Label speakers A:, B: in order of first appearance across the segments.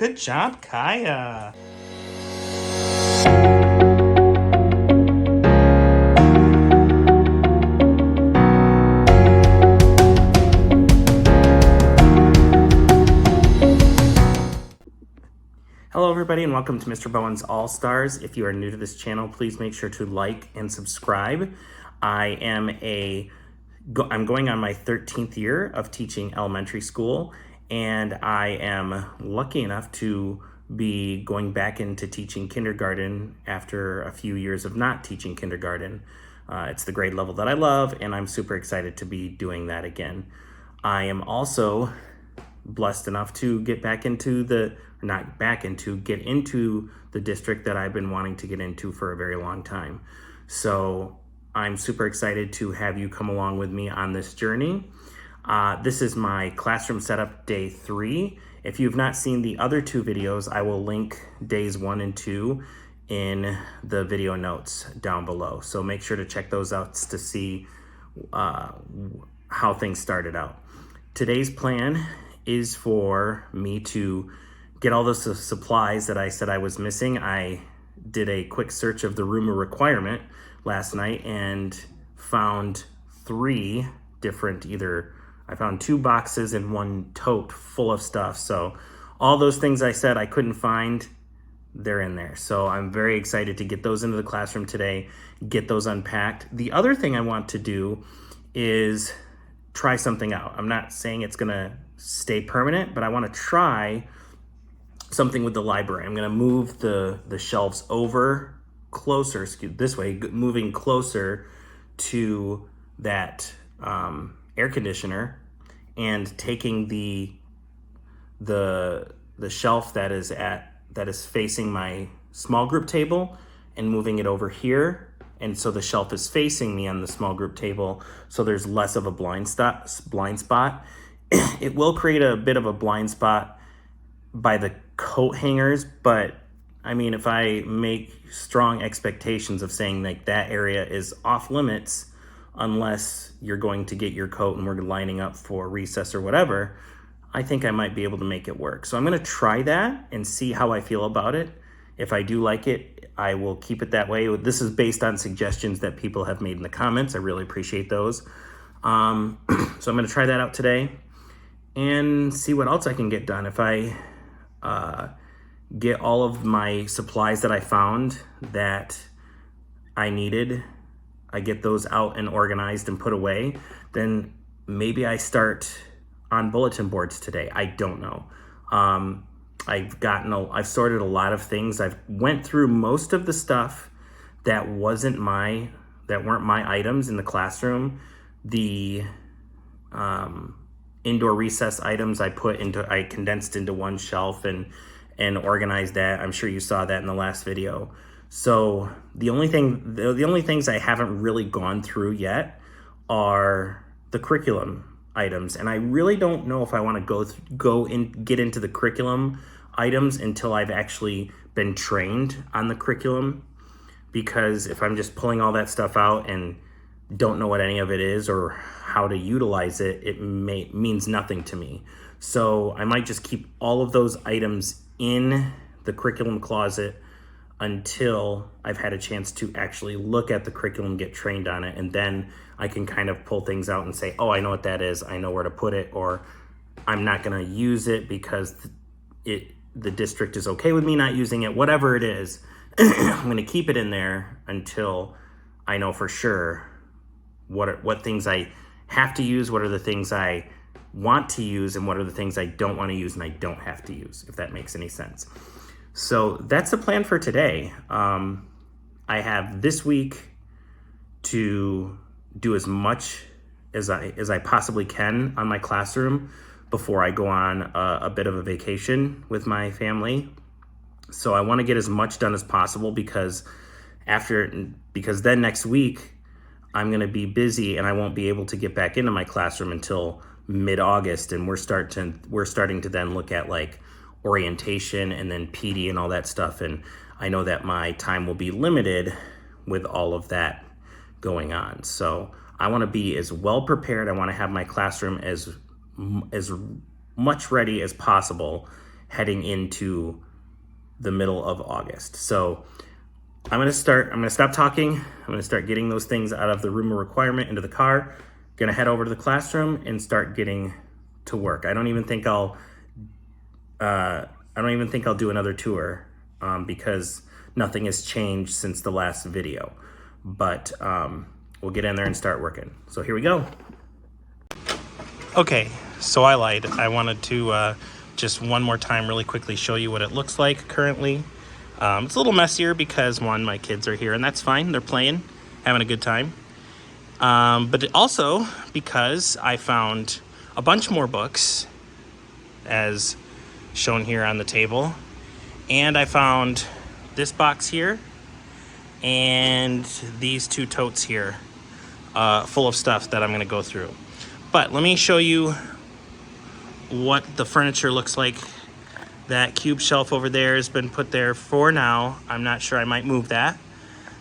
A: Good job, Kaya. Hello everybody and welcome to Mr. Bowen's All-Stars. If you are new to this channel, please make sure to like and subscribe. I'm going on my 13th year of teaching elementary school, and I am lucky enough to be going back into teaching kindergarten after a few years of not teaching kindergarten. It's the grade level that I love, and I'm super excited to be doing that again. I am also blessed enough to get into the district that I've been wanting to get into for a very long time. So I'm super excited to have you come along with me on this journey. This is my classroom setup day 3. If you've not seen the other 2 videos, I will link days 1 and 2 in the video notes down below. So make sure to check those out to see how things started out. Today's plan is for me to get all the supplies that I said I was missing. I did a quick search of the room of requirement last night and found 3 different, I found 2 boxes and 1 tote full of stuff. So all those things I said I couldn't find, they're in there. So I'm very excited to get those into the classroom today, get those unpacked. The other thing I want to do is try something out. I'm not saying it's gonna stay permanent, but I want to try something with the library. I'm going to move the shelves over closer, this way, moving closer to that air conditioner, and taking the shelf that is facing my small group table and moving it over here. And so the shelf is facing me on the small group table, so there's less of a blind spot. It will create a bit of a blind spot by the coat hangers, but I mean, if I make strong expectations of saying like that area is off limits unless you're going to get your coat and we're lining up for recess or whatever, I think I might be able to make it work. So I'm going to try that and see how I feel about it. If I do like it, I will keep it that way. This is based on suggestions that people have made in the comments. I really appreciate those. So I'm going to try that out today and see what else I can get done. If I get all of my supplies that I found that I needed, I get those out and organized and put away, then maybe I start on bulletin boards today. I don't know. I've sorted a lot of things. I've went through most of the stuff that weren't my items in the classroom. The indoor recess items I condensed into one shelf and organized that. I'm sure you saw that in the last video. So the only things I haven't really gone through yet are the curriculum items, and I really don't know if I want to get into the curriculum items until I've actually been trained on the curriculum, because if I'm just pulling all that stuff out and don't know what any of it is or how to utilize it, it means nothing to me. So I might just keep all of those items in the curriculum closet until I've had a chance to actually look at the curriculum, get trained on it, and then I can kind of pull things out and say, oh, I know what that is, I know where to put it, or I'm not going to use it because the district is okay with me not using it. Whatever it is, I'm going to keep it in there until I know for sure what things I have to use, what are the things I want to use, and what are the things I don't want to use and I don't have to use, if that makes any sense. So that's the plan for today. I have this week to do as much as I possibly can on my classroom before I go on a bit of a vacation with my family. So I want to get as much done as possible because then next week I'm going to be busy and I won't be able to get back into my classroom until mid-August, and we're starting to then look at like orientation and then PD and all that stuff, and I know that my time will be limited with all of that going on. So I want to be as well prepared. I want to have my classroom as much ready as possible heading into the middle of August. So I'm gonna stop talking. I'm gonna start getting those things out of the room of requirement into the car. Gonna head over to the classroom and start getting to work. I don't even think I'll do another tour because nothing has changed since the last video. But we'll get in there and start working. So here we go. Okay, so I lied. I wanted to just one more time really quickly show you what it looks like currently. It's a little messier because, one, my kids are here, and that's fine. They're playing, having a good time. But also because I found a bunch more books, as shown here on the table. And I found this box here and these two totes here full of stuff that I'm going to go through. But let me show you what the furniture looks like. That cube shelf over there has been put there for now. I'm not sure, I might move that.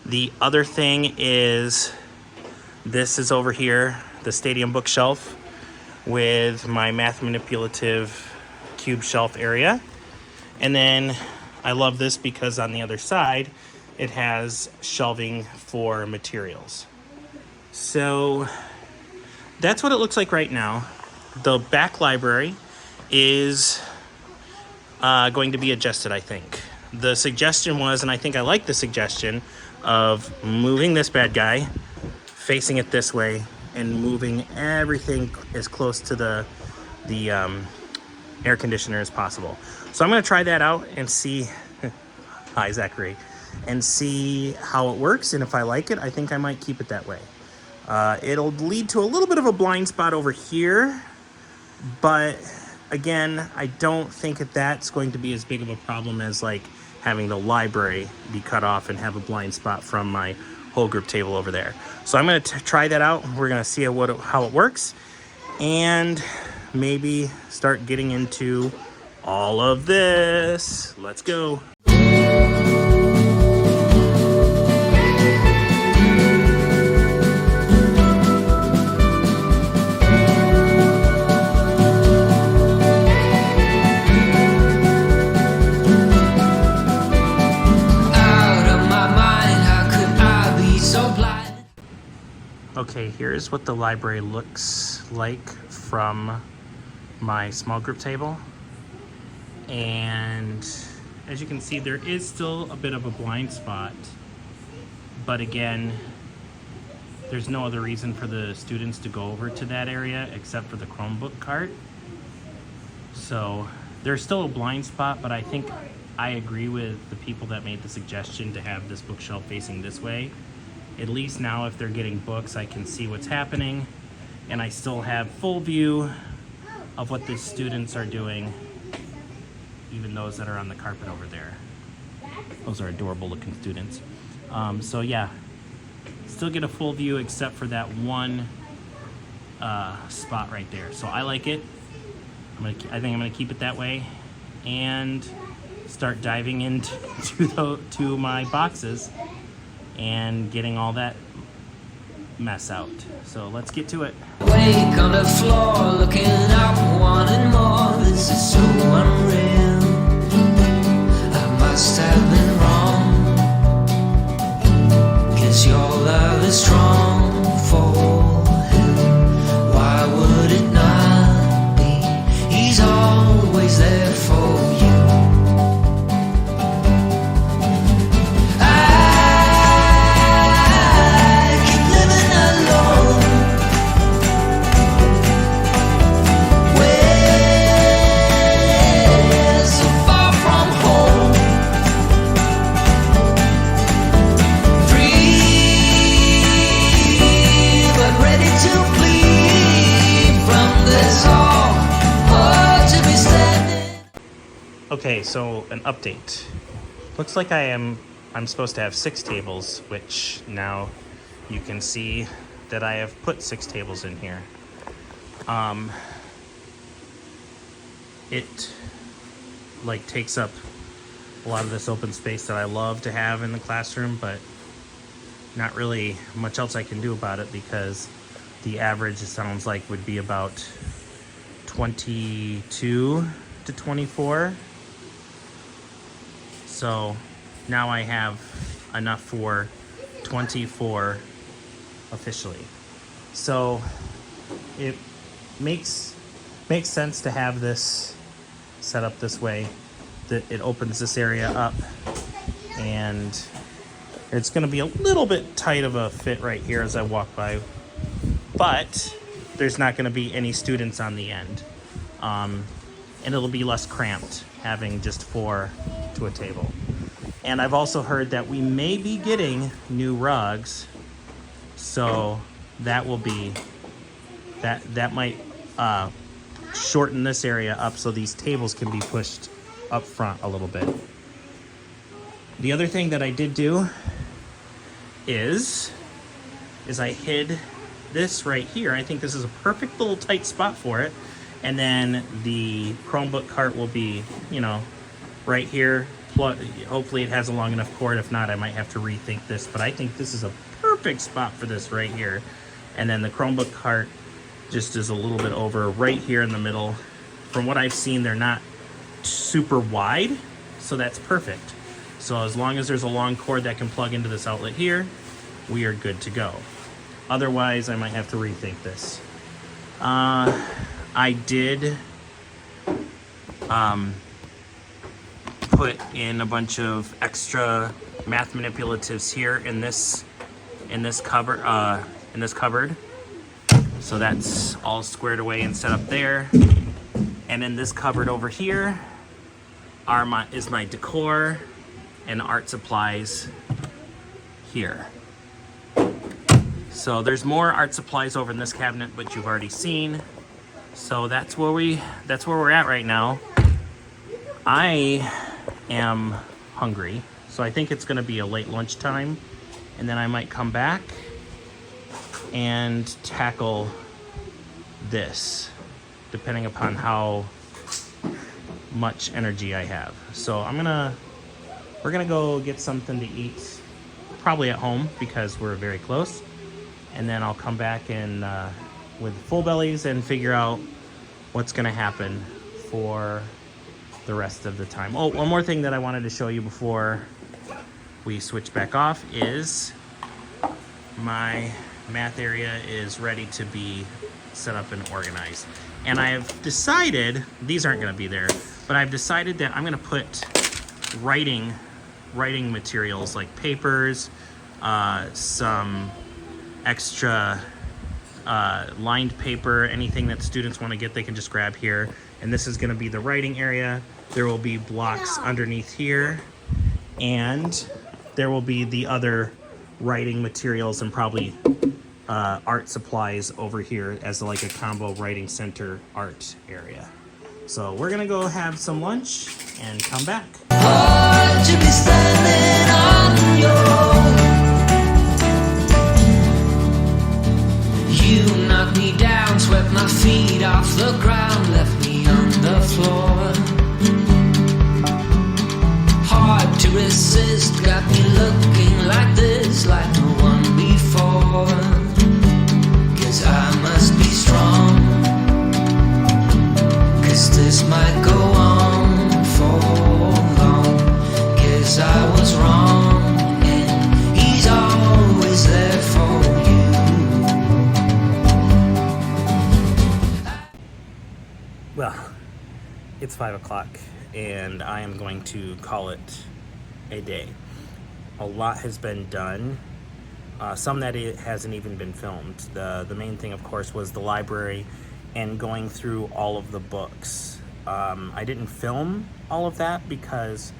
A: The other thing is, this is over here, the stadium bookshelf with my math manipulative cube shelf area. And then I love this because on the other side, it has shelving for materials. So that's what it looks like right now. The back library is going to be adjusted, I think. The suggestion was, and I think I like the suggestion, of moving this bad guy, facing it this way, and moving everything as close to the air conditioner as possible. So I'm going to try that out and see, hi Zachary, and see how it works. And if I like it, I think I might keep it that way. It'll lead to a little bit of a blind spot over here, but again, I don't think that that's going to be as big of a problem as like having the library be cut off and have a blind spot from my whole group table over there. So I'm going to try that out. We're going to see how it works, and maybe start getting into all of this. Let's go. Okay, here's what the library looks like from my small group table. And as you can see, there is still a bit of a blind spot. But again, there's no other reason for the students to go over to that area except for the Chromebook cart. So there's still a blind spot, but I think I agree with the people that made the suggestion to have this bookshelf facing this way. At least now if they're getting books, I can see what's happening, and I still have full view of what the students are doing, even those that are on the carpet over there. Those are adorable looking students. So yeah, still get a full view except for that one spot right there. So I like it. I think I'm gonna keep it that way and start diving into my boxes and getting all that mess out. So let's get to it.
B: Wake on the floor, looking up, wanting more. This is so unreal. I must have been wrong, 'cause your love is strong for him. Why would it not be? He's always there for you.
A: Okay, so an update. Looks like I'm supposed to have 6 tables, which now you can see that I have put 6 tables in here. It like takes up a lot of this open space that I love to have in the classroom, but not really much else I can do about it because the average, it sounds like, would be about 22 to 24 So now I have enough for 24 officially. So it makes sense to have this set up this way, that it opens this area up, and it's going to be a little bit tight of a fit right here as I walk by, but there's not going to be any students on the end, and it'll be less cramped having just 4 to a table. And I've also heard that we may be getting new rugs, so that will be that might shorten this area up so these tables can be pushed up front a little bit. The other thing that I did do is I hid this right here. I think this is a perfect little tight spot for it. And then the Chromebook cart will be, you know, right here. Hopefully it has a long enough cord. If not, I might have to rethink this, but I think this is a perfect spot for this right here. And then the Chromebook cart just is a little bit over right here in the middle. From what I've seen, they're not super wide, so that's perfect. So as long as there's a long cord that can plug into this outlet here, we are good to go. Otherwise, I might have to rethink this. I did put in a bunch of extra math manipulatives here in this cupboard. So that's all squared away and set up there. And in this cupboard over here is my decor and art supplies here. So there's more art supplies over in this cabinet, but you've already seen. So that's where we're at right now. I am hungry, so I think it's gonna be a late lunchtime, and then I might come back and tackle this, depending upon how much energy I have. So we're gonna go get something to eat, probably at home because we're very close, and then I'll come back and with full bellies and figure out what's gonna happen for the rest of the time. Oh, one more thing that I wanted to show you before we switch back off is my math area is ready to be set up and organized. And I've decided, these aren't gonna be there, but I've decided that I'm gonna put writing materials like papers, some extra lined paper, anything that students want to get, they can just grab here. And this is going to be the writing area. There will be blocks underneath here, and there will be the other writing materials and probably art supplies over here as like a combo writing center art area. So we're gonna go have some lunch and come back.
B: Hard to be standing on your own. You knocked me down, swept my feet off the ground, left me on the floor. Hard to resist, got me looking like this, like no one before. 'Cause I must be strong, 'cause this might go on for long. 'Cause I was wrong, and he's always there for you.
A: Well, it's 5 o'clock and I am going to call it a day. A lot has been done. Some that it hasn't even been filmed. The main thing, of course, was the library and going through all of the books. I didn't film all of that because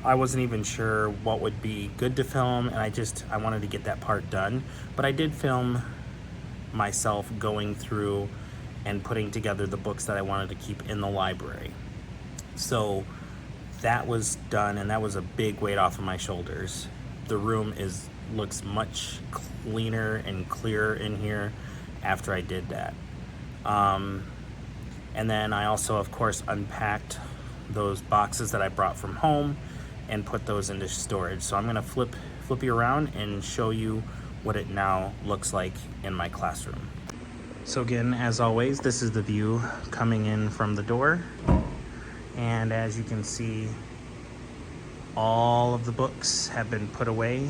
A: I wasn't even sure what would be good to film, and I wanted to get that part done. But I did film myself going through and putting together the books that I wanted to keep in the library. So that was done, and that was a big weight off of my shoulders. The room looks much cleaner and clearer in here after I did that. And then I also, of course, unpacked those boxes that I brought from home and put those into storage. So I'm gonna flip you around and show you what it now looks like in my classroom. So again, as always, this is the view coming in from the door. And as you can see, all of the books have been put away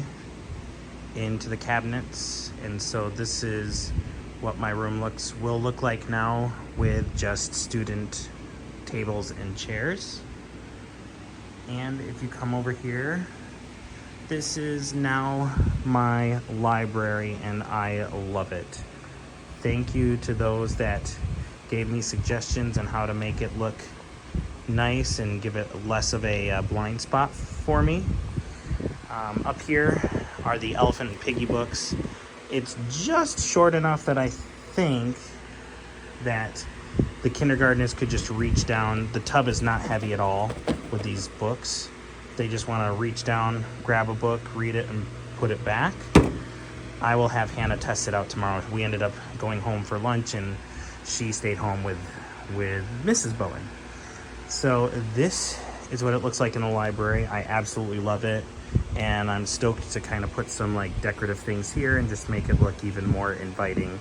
A: into the cabinets, and so this is what my room will look like now, with just student tables and chairs. And if you come over here, this is now my library, and I love it. Thank you to those that gave me suggestions on how to make it look nice and give it less of a blind spot for me. Up here are the Elephant and Piggy books. It's just short enough that I think that the kindergartners could just reach down. The tub is not heavy at all with these books. They just want to reach down, grab a book, read it, and put it back. I will have Hannah test it out tomorrow. We ended up going home for lunch, and she stayed home with Mrs. Bowen. So this is what it looks like in the library. I absolutely love it, and I'm stoked to kind of put some like decorative things here and just make it look even more inviting.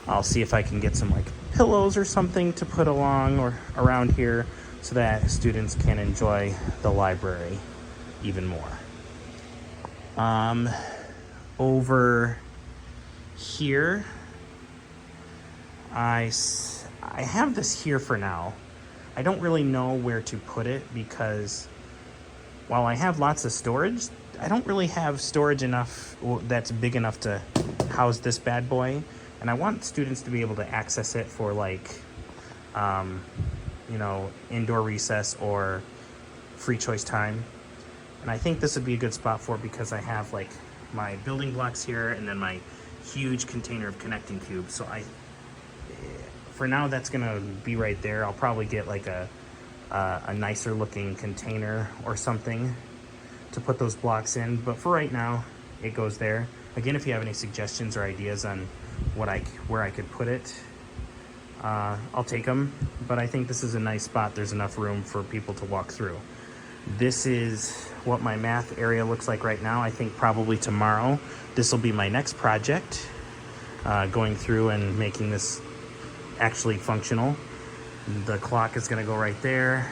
A: I'll see if I can get some like pillows or something to put along or around here so that students can enjoy the library even more. Over here, I have this here for now. I don't really know where to put it because while I have lots of storage, I don't really have storage enough that's big enough to house this bad boy. And I want students to be able to access it for like, indoor recess or free choice time. And I think this would be a good spot for it because I have like my building blocks here and then my huge container of connecting cubes. So for now, that's gonna be right there. I'll probably get like a nicer looking container or something to put those blocks in. But for right now, it goes there. Again, if you have any suggestions or ideas on where I could put it, I'll take them. But I think this is a nice spot. There's enough room for people to walk through. This is what my math area looks like right now. I think probably tomorrow, this will be my next project, going through and making this actually functional. The clock is going to go right there.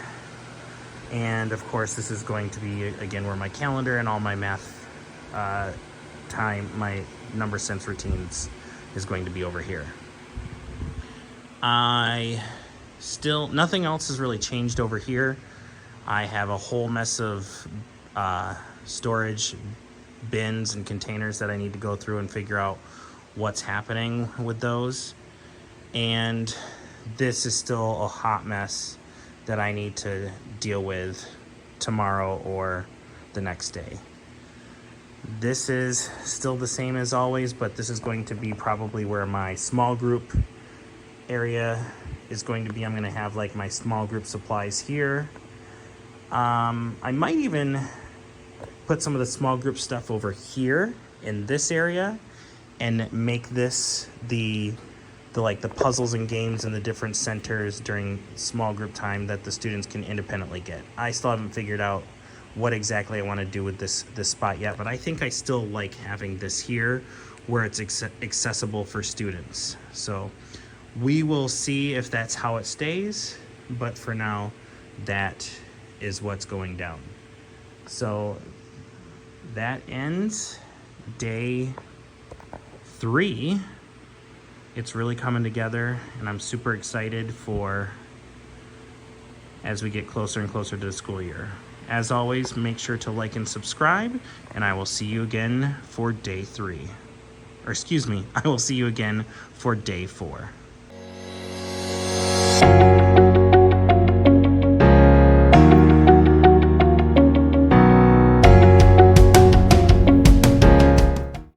A: And of course, this is going to be, again, where my calendar and all my math time, my number sense routines is going to be over here. Nothing else has really changed over here. I have a whole mess of storage bins and containers that I need to go through and figure out what's happening with those. And this is still a hot mess that I need to deal with tomorrow or the next day. This is still the same as always, but this is going to be probably where my small group area is going to be. I'm going to have like my small group supplies here. I might even put some of the small group stuff over here in this area and make this the puzzles and games and the different centers during small group time that the students can independently get. I still haven't figured out what exactly I want to do with this spot yet, but I think I still like having this here where it's accessible for students. So we will see if that's how it stays, but for now, that is what's going down. So that ends day 3. It's really coming together, and I'm super excited for as we get closer and closer to the school year. As always, make sure to like and subscribe, and I will see you again for day 3. Or excuse me, I will see you again for day 4.